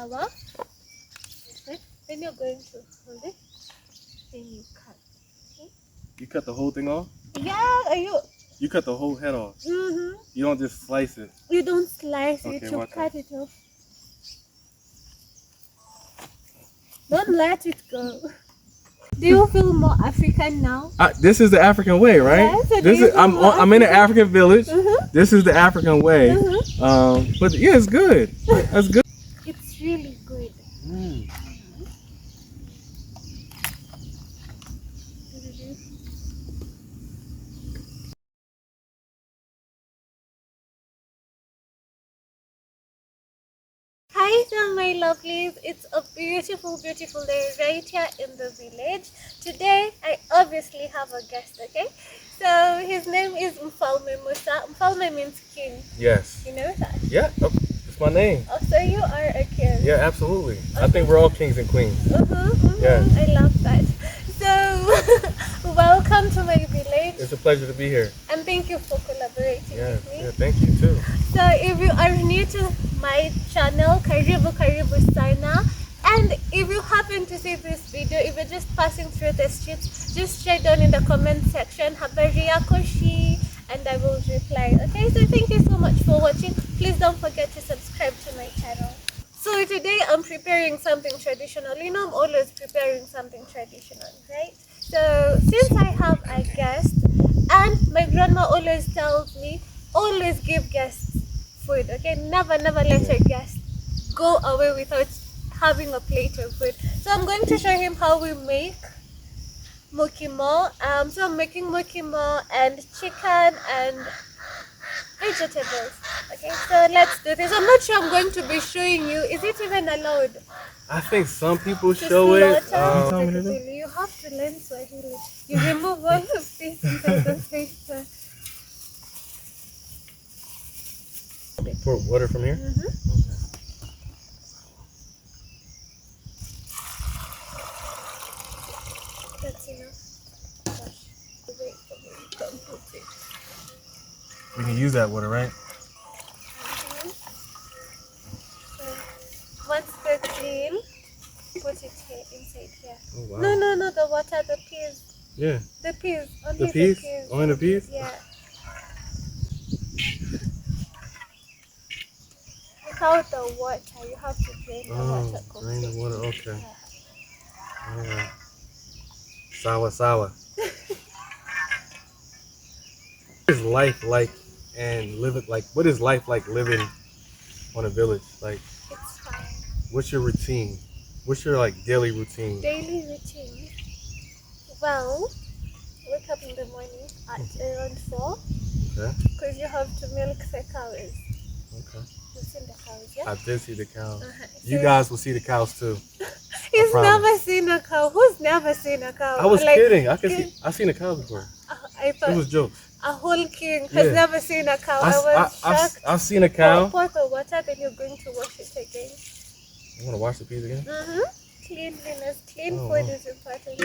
flour. Okay. Then you're going to hold it. Then you cut. Okay. You cut the whole thing off? Yeah, You cut the whole head off. Mm-hmm. You don't just slice it. You don't slice Okay, it, you watch cut out. it off. Don't let it go. Do you feel more African now? This is the African way, right? Yeah, so This do you is I'm feel more I'm in an African village. Mhm. This is the African way. Mhm. But yeah, it's good. That's good. It's really good. Mm. Hi there, my lovelies. It's a beautiful, beautiful day right here in the village. Today, I obviously have a guest, okay? So, his name is Mfalme Musa. Mfalme means king. Yes. You know that? Yeah. Oh, it's my name. Oh, so you are a king. Yeah, absolutely. I think we're all kings and queens. Yeah. I love that. So, welcome to my village. It's a pleasure to be here. And thank you for collaborating Yeah. with me. Yeah. Thank you too. So if you are new to my channel, karibu sana. And if you happen to see this video, if you're just passing through the streets, just write down in the comment section habari yako shi, and I will reply. Okay, so thank you so much for watching. Please don't forget to subscribe to my channel. So today I'm preparing something traditional. You know, I'm always preparing something traditional, right? So since I have a guest, and my grandma always tells me, always give guests food, okay? Never let a guest go away without having a plate of food. So I'm going to show him how we make mokimo. So I'm making mokimo and chicken and vegetables. Okay, so let's do this. I'm not sure I'm going to be showing you. Is it even allowed? I think some people To show it. slaughter? You have to learn Swahili. You remove all of this inside the paper. Pour water from here? That's enough. Wait, don't put it. We can use that water, right? So, once they're clean, put it here, inside here. Oh, wow. No, the water, the peas. Yeah. The peas. Only The peas? Only the peas? Yeah. Without the water, you have to drain the water. Drain the water, okay. Yeah. Alright. Sawa. What is life like and living like what is life like living on a village? Like It's fine. what's your routine? What's your like daily routine? Daily routine. Well, wake up in the morning at around 4. Okay. Because you have to milk the cows. Okay. You've seen the cows, yeah? I did see the cows. So You guys will see the cows too. he's promise. never seen a cow. Who's never seen a cow? I was Like, kidding. I've seen a cow before. I thought It was jokes. a whole king has Yeah. never seen a cow. I was shocked. I've seen a cow. Pour the water, then you're going to wash it again. You want to wash the peas again? Cleanliness, clean Oh, food wow. is important.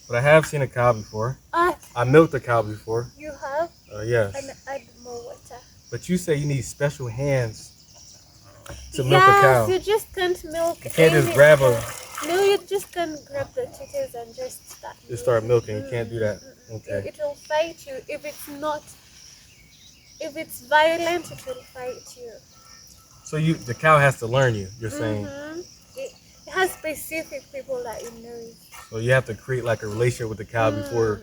But I have seen a cow before. Ah, I milked a cow before. you have, Yes. and add more water. But you say you need special hands to milk a cow. You just can't milk. You can't just any grab cow. a. No, you just can't grab the titties and just start. Just start milking. You can't do that. Okay. It will fight you if it's not. If it's violent, it will fight you. So the cow has to learn you. You're saying. It has specific people that it knows. So you have to create like a relationship with the cow before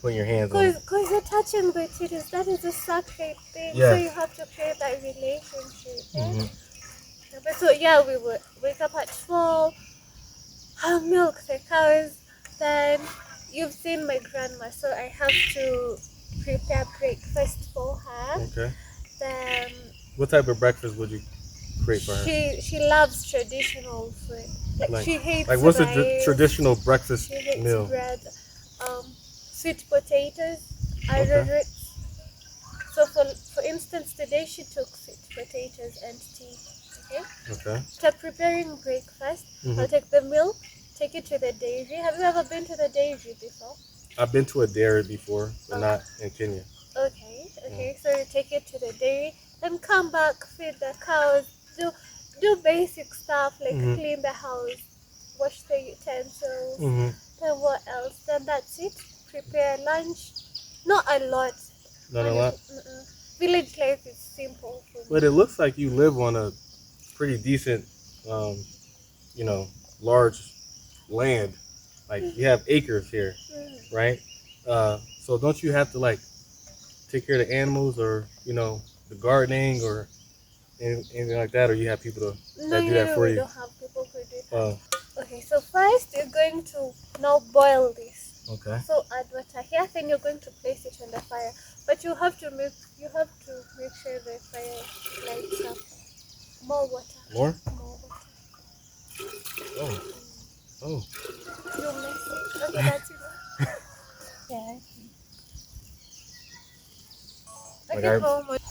putting your hands on it. Because you're touching the titties, that is a sacred thing. Yeah. So you have to create that relationship. But so yeah, we would wake up at 4, have milk the cows. Then you've seen my grandma, so I have to prepare breakfast for her. Okay. Then What type of breakfast would you create for her? she loves traditional food. Like she hates Like what's a rice. traditional breakfast She hates meal? bread, sweet potatoes, arrowroot. So for instance, today she took sweet potatoes and tea. Okay. Okay. After preparing breakfast, I'll take the milk, take it to the dairy. Have you ever been to the dairy before? I've been to a dairy before, but not in Kenya. Okay. So you take it to the dairy, then come back, feed the cows, do basic stuff like Mhm. clean the house, wash the utensils. Mm-hmm. Then what else? Then that's it. Prepare lunch. Not a lot. Not a lot. Village life is simple for me. But it looks like you live on a pretty decent, you know, large land. Like you have acres here, right? So don't you have to like take care of the animals or the gardening or anything like that, or you have people that do that for we you? don't have people who do that. Oh, Okay, so first you're going to now boil this. okay. So add water here, then you're going to place it on the fire. But you have to make sure the fire lights up. More water. More? More water. Oh. Oh. You mix it. Okay, that's enough. Yeah. Like Okay, how much?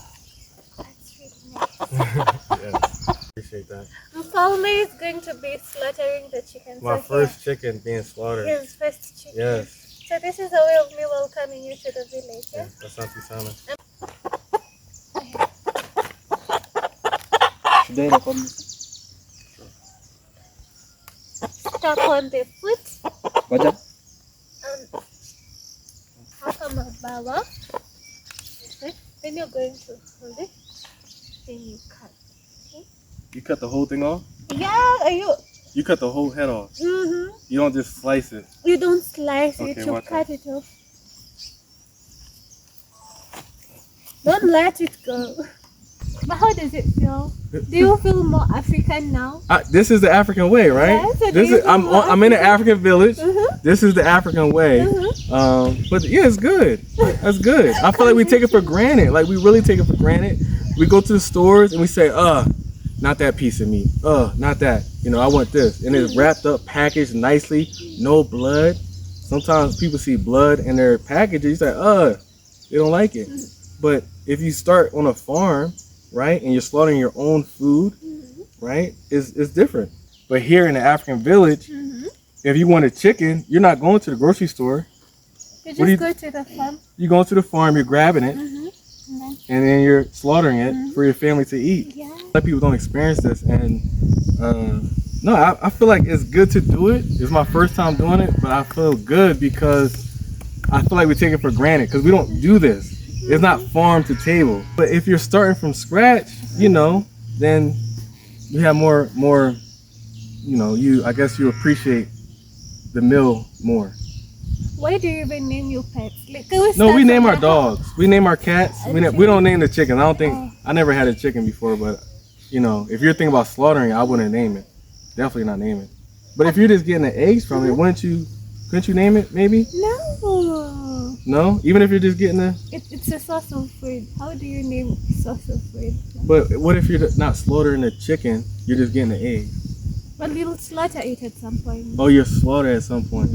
That's really nice. Yeah. Appreciate that. Mfalme is going to be slaughtering the chicken. My so first chicken being slaughtered. his first chicken. Yes. So this is a way of me welcoming you to the village. Yeah, Yeah? that's Auntie Sana. Step on the foot Baca. and half a mabawa. Okay. Then you're going to hold it. Then you cut. You cut the whole thing off? Yeah, You cut the whole head off. Mm-hmm. You don't just slice it. You don't slice Okay, it, you watch cut it off. Don't let it go. But how does it feel? Do you feel more African now? This is the African way, right? Yeah, so This do you is I'm feel more I'm in an African village. Mm-hmm. This is the African way. Mm-hmm. But yeah, it's good. That's good. I feel like we take it for granted. Like we really take it for granted. We go to the stores and we say, not that piece of meat. Not that. I want this. And it's wrapped up, packaged nicely, no blood. Sometimes people see blood in their packages. You say, they don't like it. But if you start on a farm, right, and you're slaughtering your own food, right, it's different. But here in the African village, if you want a chicken, you're not going to the grocery store. You What do you- just go to the farm. You're going to the farm, you're grabbing it, and then you're slaughtering it for your family to eat. Yeah. A lot of people don't experience this, and no, I feel like it's good to do it. It's my first time doing it, but I feel good because I feel like we take it for granted because we don't do this. It's not farm to table. But if you're starting from scratch, then you have more, I guess you appreciate the meal more. Why do you even name your pets? Like, can we No, start we name from our the dogs. We name our cats. We don't name the chicken. I don't think I never had a chicken before, but if you're thinking about slaughtering, I wouldn't name it. Definitely not name it. But if you're just getting the eggs from it, couldn't you name it maybe? No. No? Even if you're just getting the It's a source of food. How do you name source of food? But what if you're not slaughtering the chicken, you're just getting the egg? But we'll slaughter it at some point. Oh, you're slaughtered at some point.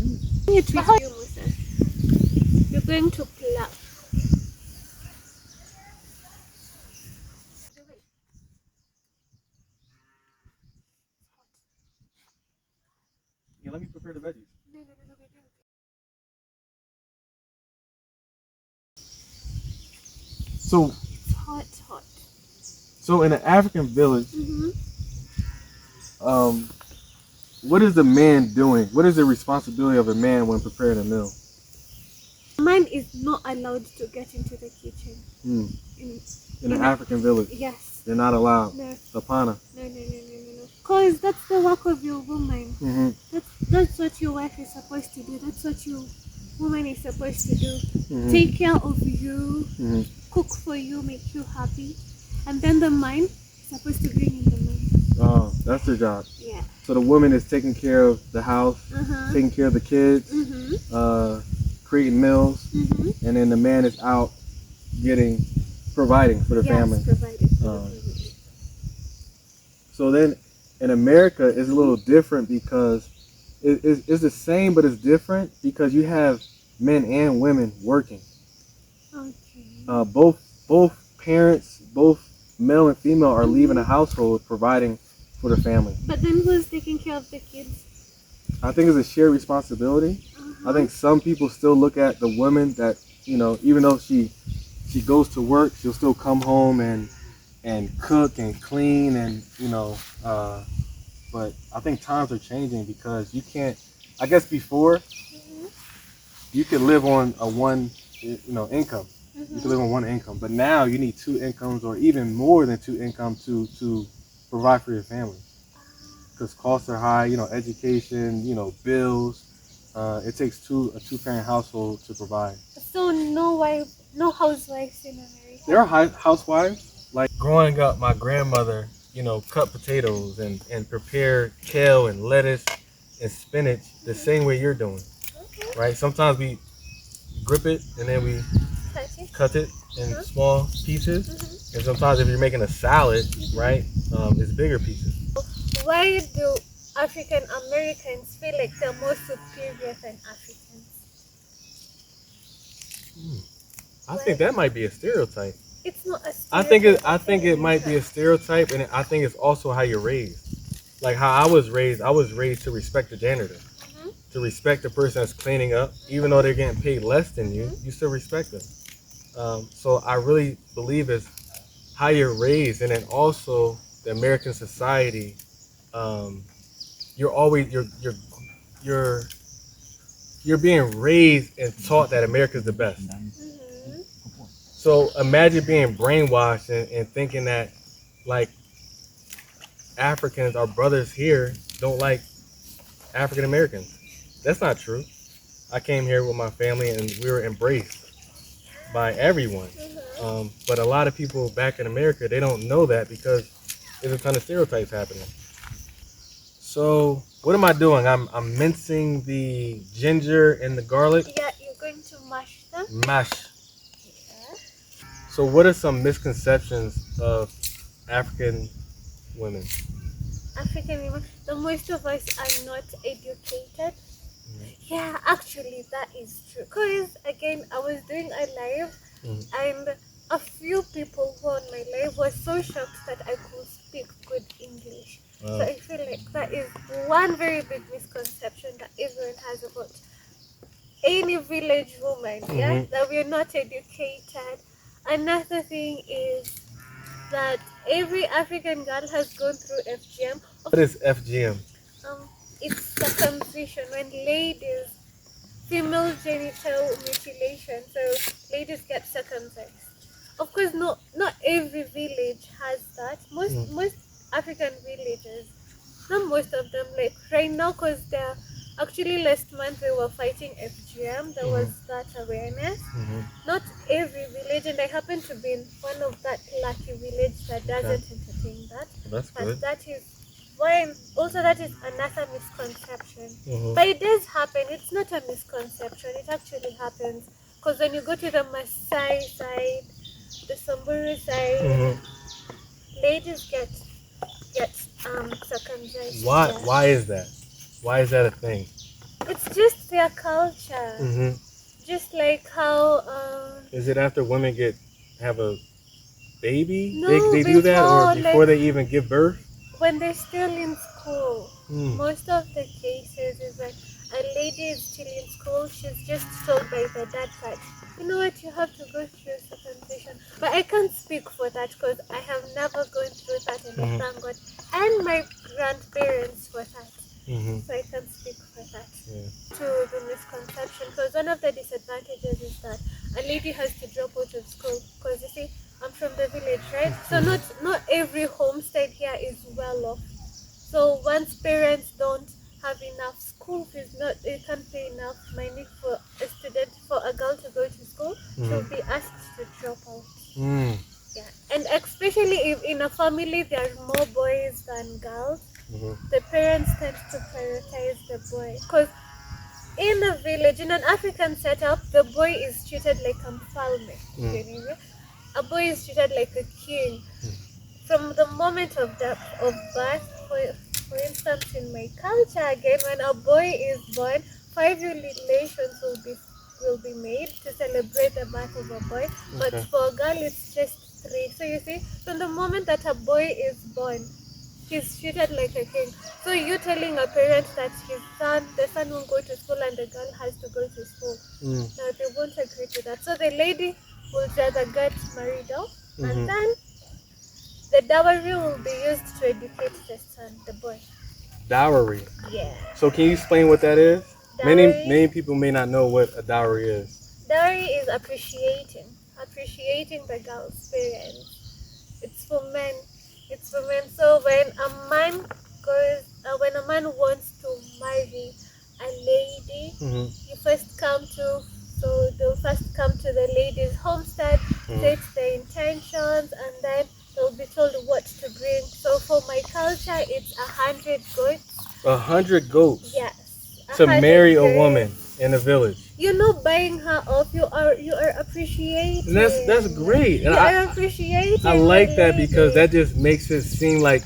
You treat you, Musa. You're going to pluck. Yeah, let me prepare the veggies. So, It's hot, hot. so in an African village, Mm-hmm. what is the man doing? What is the responsibility of a man when preparing a meal? Man is not allowed to get into the kitchen. In an African village, Yes. they're not allowed. No. Apana. No. Because that's the work of your woman. Mm-hmm. That's what your wife is supposed to do. That's what your woman is supposed to do. Mm-hmm. Take care of you, Mm-hmm. cook for you, make you happy. And then the man is supposed to bring in the money. Oh, that's their job. Yeah. So the woman is taking care of the house, Uh-huh. taking care of the kids, creating meals, and then the man is out providing for the family. Provided for the Oh. family. So then in America, it's a little different because it's the same, but it's different because you have men and women working. Okay. Both parents, both male and female, are leaving the household providing for the family. But then who's taking care of the kids? I think it's a shared responsibility. I think some people still look at the woman that, even though she goes to work, she'll still come home and and cook and clean and but I think times are changing because you can't. I guess before Mhm. you could live on a one income. You could Mhm. live on one income, but now you need two incomes or even more than two incomes to provide for your family because costs are high. Education, bills. It takes a two-parent household to provide. So no wife, no housewives in There America. are housewives. Like growing up, my grandmother, cut potatoes and prepare kale and lettuce and spinach the same way you're doing, Okay. right? Sometimes we grip it and then we Touchy. cut it in Uh-huh. small pieces. Mhm. And sometimes if you're making a salad, right, it's bigger pieces. Why do African Americans feel like they're more superior than Africans? I think Why? that might be a stereotype. It's not a I think stereotype. I It's an think it might be a illusion. stereotype, and I think it's also how you're raised. Like how I was raised. I was raised to respect the janitor, Mhm. to respect the person that's cleaning up, even though they're getting paid less than you. Mhm. You still respect them. So I really believe it's how you're raised, and then also the American society. Um, you're always you're you're being raised and taught that America's the best. Mhm. So imagine being brainwashed and thinking that like Africans, our brothers here, don't like African Americans. That's not true. I came here with my family and we were embraced by everyone. Mhm. But a lot of people back in America, they don't know that because there's a ton of stereotypes happening. So what am I doing? I'm mincing the ginger and the garlic. Yeah, you're going to mash them. Mash. Yeah. So what are some misconceptions of African women? African women, the most of us are not educated. Yeah, actually, that is true. Because again, I was doing a live, Mhm. and a few people who were on my live were so shocked that I could speak good English. So Wow. I feel like that is one very big misconception that everyone has about any village woman. Yeah, Mhm. that we're not educated. Another thing is that every African girl has gone through FGM. What is FGM? Um, it's circumcision when ladies, female genital mutilation. So ladies get circumcised. Of course, not every village has that. Most African villages, not most of them. Like right now, because they're actually last month they were fighting FGM. There was that awareness. Mhm. Not every village, and I happen to be in one of that lucky village that doesn't entertain that. Well, that's But good. that is why also that is another misconception. Mhm. But it does happen. It's not a misconception. It actually happens because when you go to the Maasai side, the Samburu side, Mhm. ladies get circumcised. Why? Yeah. Why is that? Why is that a thing? It's just their culture. Mhm. Just like how Is it after women have a baby? no, They do that, or before before like they even give birth? when they're still in school, Hmm. most of the cases is like a lady is still in school, she's just told by the dad that, you know what, you have to go through circumcision. But I can't speak for that because I have never gone through that and I Mhm. thank God. And my grandparents for that. Mhm. So I can't speak for that. Yeah. To the misconception, because one of the disadvantages is that a lady has to drop out of school because you see I'm from the village, right? So not every homestead here is well off. So once parents don't have enough school fees, not they can't pay enough money for a student, for a girl to go to school, she'll be asked to drop out. Mm. Yeah, and especially if in a family there are more boys than girls, Mhm. the parents tend to prioritize the boy because in a village, in an African setup, the boy is treated like a mfalme. A boy is treated like a king from the moment of birth. For instance, in my culture, again, when a boy is born, 5 relations will be made to celebrate the birth of a boy. But Okay. for a girl, it's just 3. So you see, from the moment that a boy is born, he's treated like a king. So you telling a parent that the son won't go to school and the girl has to go to school. Mm. No, they won't agree to that. So the lady will rather get married off and Mhm. then The dowry will be used to educate the son, the boy. Dowry. Yeah. So can you explain what that is? Dowry. Many people may not know what a dowry is. Dowry is appreciating the girl's parents. It's for men. It's for men. So when a man wants to marry a lady, you first come to. So they'll first come to the lady's homestead, state their intentions, and then they'll be told what to bring. So for my culture, it's 100 goats. 100 goats. Yes. To marry a goats. woman in a village. You're not buying her off. You are appreciating. And that's great. And you are appreciating. I like that because that just makes it seem like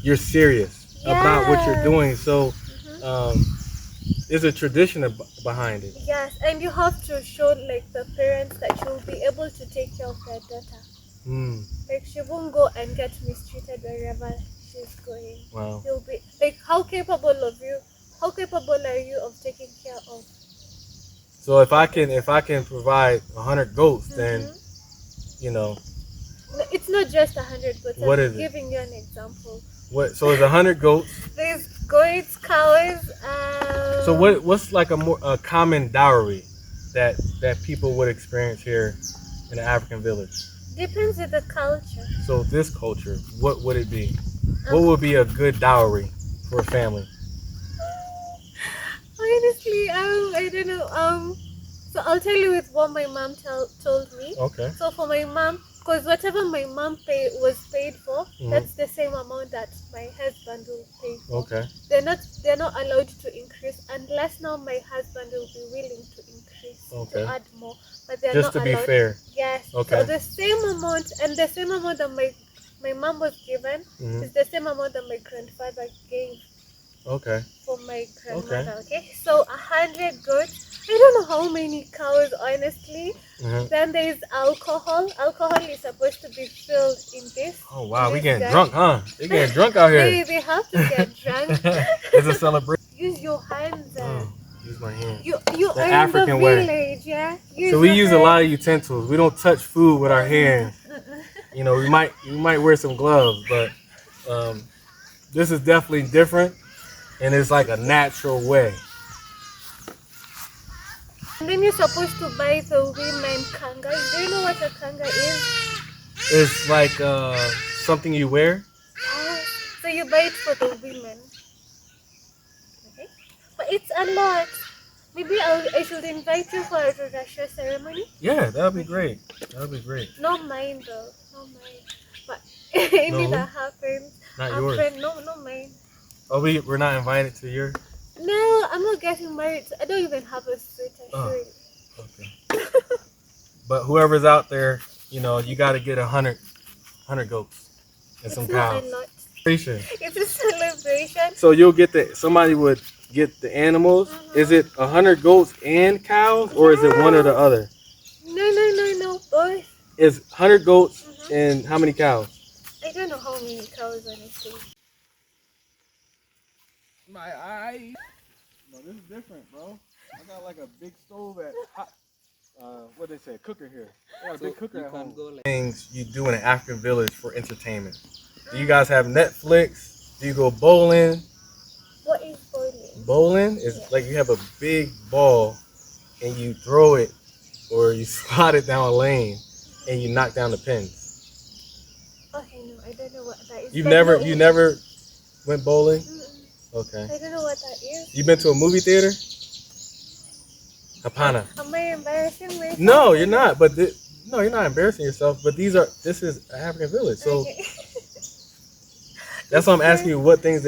you're serious about what you're doing. So there's a tradition behind it. Yes, and you have to show like the parents that you'll be able to take care of their daughter. Like she won't go and get mistreated wherever she's going. Wow. You'll be like, how capable are you of taking care of? So if I can provide 100 goats, then No, it's not just 100 goats. What I'm is it? giving you an example. What? So it's 100 goats. There's goats, cows. So what's like a common dowry that people would experience here in the African village? Depends on the culture. So this culture, what would it be? What would be a good dowry for a family? Honestly, I don't know. So I'll tell you with what my mom told me. Okay. So for my mom, because whatever my mom was paid for, that's the same amount that my husband will pay for. Okay. They're not allowed to increase unless now my husband will be willing to increase to add more. But they're Just not to allowed. be fair. Yes. Okay. So the same amount that my mom was given is the same amount that my grandfather gave. Okay. For my grandmother. Okay. So 100 goats. I don't know how many cows, honestly. Then there is alcohol. Alcohol is supposed to be filled in this. Oh wow, we getting drunk, huh? They getting drunk out here. They have to get drunk. It's a celebration. Use your hands. Use my hands. You the are African in the way. village, yeah. So we use a lot of utensils. We don't touch food with our hands. You know, we might wear some gloves, but this is definitely different, and it's like a natural way. And then you're supposed to buy the women kangas. Do you know what a kanga is? It's like something you wear. So you buy it for the women. Okay. But it's a lot. Maybe I should invite you for a Rurasha ceremony. Yeah, that would be great. That would be great. Not mine though. Not mine. But anything that happens. Not yours. Not mine. Oh, we're not invited to your. No, I'm not getting married. I don't even have a sweater. Okay. But whoever's out there, you know, you got to get 100 goats and some cows. It's a celebration. So you'll get somebody would get the animals. Is it 100 goats and cows, or is it one or the other? No, both. Is 100 goats and how many cows? I don't know how many cows, honestly. My eye. No, this is different, bro. I got like a big stove at hot. What they say, cooker here. I got a big cooker at home. Things you do in an African village for entertainment. Do you guys have Netflix? Do you go bowling? What is bowling? Bowling is like you have a big ball and you throw it or you slide it down a lane and you knock down the pins. Okay, no, I don't know what that is. You never went bowling? Okay. I don't know what that is. You been to a movie theater? Hapana. Am I embarrassing myself? No, you're not. But no, you're not embarrassing yourself. But this is an African village, so okay. That's why I'm asking you what things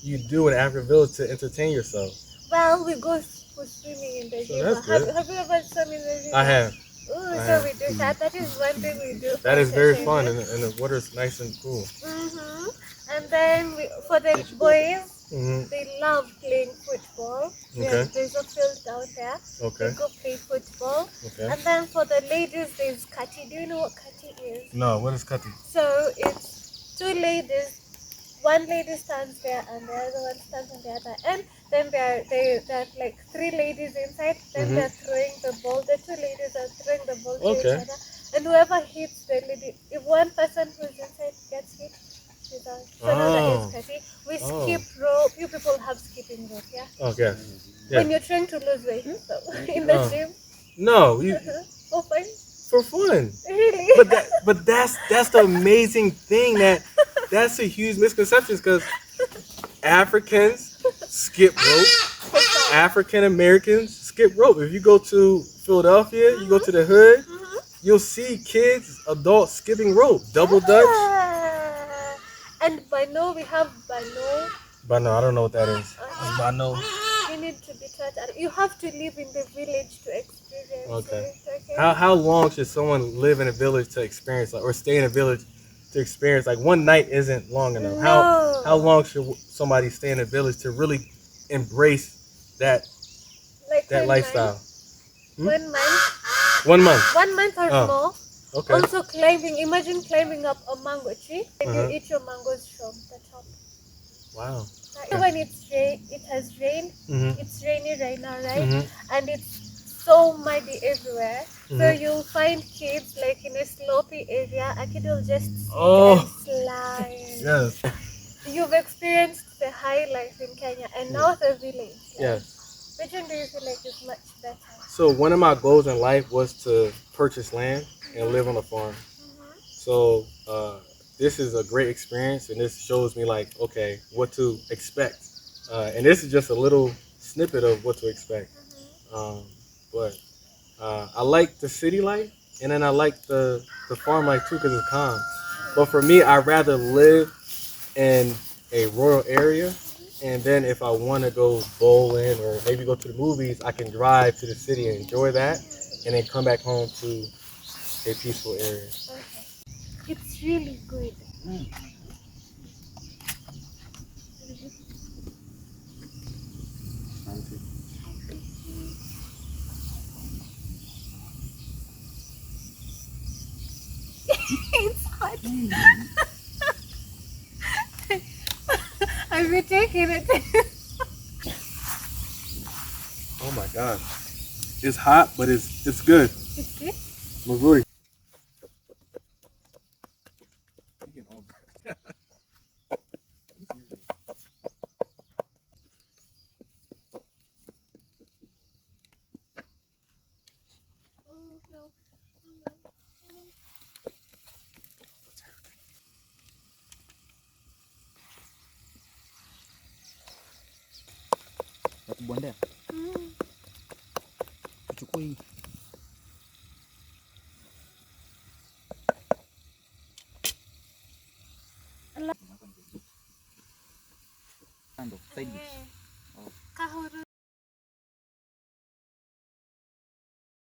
you do in an African village to entertain yourself. Well, we go for swimming in the river. Have you ever swum in the river? I have. So we do that. That is one thing we do. That is very fun, and the water's nice and cool. And then for the boys, they love playing football. Okay. There's a field down there. Okay. They go play football. Okay. And then for the ladies, there's kati. Do you know what kati is? No, what is kati? So it's two ladies. One lady stands there and the other one stands on the other end. Then there's like three ladies inside. Then they're throwing the ball. The two ladies are throwing the ball to each other. And whoever hits the lady, if one person who's inside gets hit, she's out. So now that Oh. is crazy. We Oh. skip rope. You people have skipping rope, yeah? Okay. When Yeah. you're trying to lose weight, so in the Oh. gym. No, you Oh, fine. for fun. Really? But that's the amazing thing that's a huge misconception because Africans skip rope. African Americans skip rope. If you go to Philadelphia, you go to the hood, you'll see kids, adults skipping rope, double dutch. Ah. And Bano, we have Bano. But no, I don't know what that is. But no. You need to be taught. You have to live in the village to experience Okay. it. Okay. How long should someone live in a village to experience or stay in a village to experience like one night isn't long enough? No. How long should somebody stay in a village to really embrace that Like that 1 lifestyle? month. 1 month. 1 month. 1 month or Oh. more. Okay. Also climbing. Imagine climbing up a mango tree and Uh-huh. you eat your mangoes from the top. Wow. When it has rained. Mhm. It's rainy right now, right? Mhm. And it's so muddy everywhere. So Mhm. you'll find kids like in a slopey area. A kid will just sit Oh. and slide. Yes. You've experienced the high life in Kenya and now the village. Yes. Which one do you feel like is much better? So one of my goals in life was to purchase land and live on a farm. So this is a great experience, and this shows me like, okay, what to expect. And this is just a little snippet of what to expect. But I like the city life, and then I like the farm life too because it's calm. But for me, I'd rather live in a rural area, and then if I want to go bowling or maybe go to the movies, I can drive to the city and enjoy that, and then come back home to a peaceful area. Okay. It's really good. It's hot. I've been taking it. Oh my god, it's hot, but it's good. It's good. Mazuri. Oh, no. Batu bonda. Tuchukui. Kando, side dish. Kahuru